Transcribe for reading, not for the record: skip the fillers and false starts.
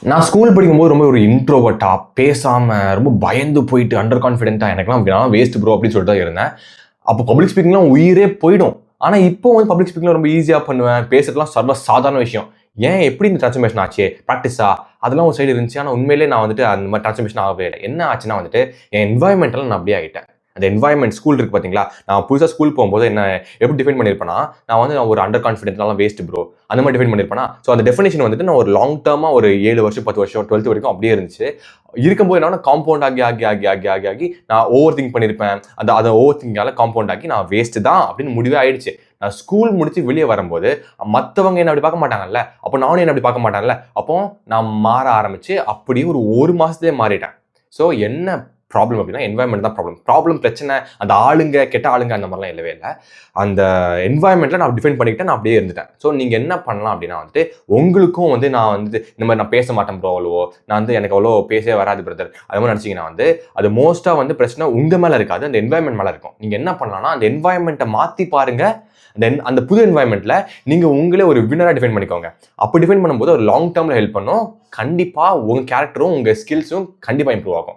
நான் ஸ்கூல் படிக்கும்போது ரொம்ப ஒரு இன்ட்ரோவர்ட்டா, பேசாம, ரொம்ப பயந்து போயிட்டு அண்டர் கான்ஃபிடென்ட்டா எனக்கெல்லாம் அப்படிலாம் வேஸ்ட் ப்ரோ அப்படின்னு சொல்லிட்டு தான் இருந்தேன். அப்போ பப்ளிக் ஸ்பீக்கிங்லாம் உயிரே போயிடும். ஆனா இப்போ வந்து பப்ளிக் ஸ்பீக்கிங்லாம் ரொம்ப ஈஸியா பண்ணுவேன். பேசுறதுலாம் சர்வ சாதாரண விஷயம். ஏன் எப்படி இந்த டிரான்ஸ்ஃபர்மேஷன் ஆச்சு? பிராக்டிஸா? அதெல்லாம் ஒரு சைடு இருந்துச்சு. ஆனா உண்மையிலேயே நான் வந்துட்டு அந்த மாதிரி டிரான்ஸ்ஃபர்மேஷன் ஆகவே இல்ல. என்ன ஆச்சுன்னா வந்துட்டு, என் என்வைரன்மென்ட்ல நான் அப்படியே ஆயிட்டேன். அந்த என்வைரன்மென்ட் ஸ்கூல் இருக்கு பார்த்தீங்களா? நான் புதுசா ஸ்கூல் போகும்போது என்ன எப்படி டிஃபைன் பண்ணியிருப்பேன்னா, நான் ஒரு அண்டர் கான்ஃபிடென்ட்லாம் வேஸ்ட் ப்ரோ. அந்த மாதிரி டிஃபைன் பண்ணியிருப்பேனா, ஸோ அந்த டெஃபினேஷன் வந்துட்டு நான் ஒரு லாங் டர்மா ஒரு 7 வருஷம், 10 வருஷம், 12த் வரைக்கும் அப்படியே இருந்துச்சு. இருக்கும்போது என்னன்னா காம்பவுண்ட் ஆகி நான் ஓவர் திங்க் பண்ணியிருப்பேன். அத ஓவர் திங்கால காம்பவுண்ட் ஆகி நான் வேஸ்ட் தான் அப்படின்னு முடிவே ஆயிடுச்சு. நான் ஸ்கூல் முடிச்சு வெளியே வரும்போது மத்தவங்க என்ன அப்படி பார்க்க மாட்டாங்கல்ல. அப்போ நானும் என்ன அப்படி பார்க்க மாட்டேன்ல. அப்போ நான் மாற ஆரம்பிச்சு அப்படியே ஒரு மாசத்திலே மாறிட்டேன். ஸோ என்ன ப்ராப்ளம் அப்படின்னா என்வாயன்மெண்ட் தான் ப்ராப்ளம் பிரச்சனை அந்த ஆளுங்க கெட்ட ஆளுங்க அந்த மாதிரிலாம் இல்லவே இல்லை. அந்த என்வாயன்மெண்ட்ல நான் டிஃபைன் பண்ணிக்கிட்டேன், நான் அப்படியே இருந்துட்டேன். ஸோ நீங்க என்ன பண்ணலாம் அப்படின்னா வந்துட்டு உங்களுக்கும் வந்து நான் வந்து இந்த மாதிரி நான் பேச மாட்டேன் ப்ரோ அவ்வளவோ, நான் வந்து எனக்கு அவ்வளோ பேசவே வராது பிரதர் அது மாதிரி நினச்சிங்கன்னா வந்து அது மோஸ்டா வந்து பிரச்சனை உங்க மேல இருக்காது, அந்த என்வாயன்மெண்ட் மேல இருக்கும். நீங்க என்ன பண்ணலாம்னா அந்த என்வாயன்மெண்ட்டை மாத்தி பாருங்க. தென் அந்த புது என்வாயன்மெண்ட்ல நீங்க உங்களே ஒரு வினரா டிஃபைன் பண்ணிக்கோங்க. அப்படி டிஃபைன் பண்ணும்போது ஒரு லாங் டேர்ம்ல ஹெல்ப் பண்ணும். கண்டிப்பா உங்க கேரக்டரும் உங்க ஸ்கில்ஸும் கண்டிப்பா இம்ப்ரூவ் ஆகும்.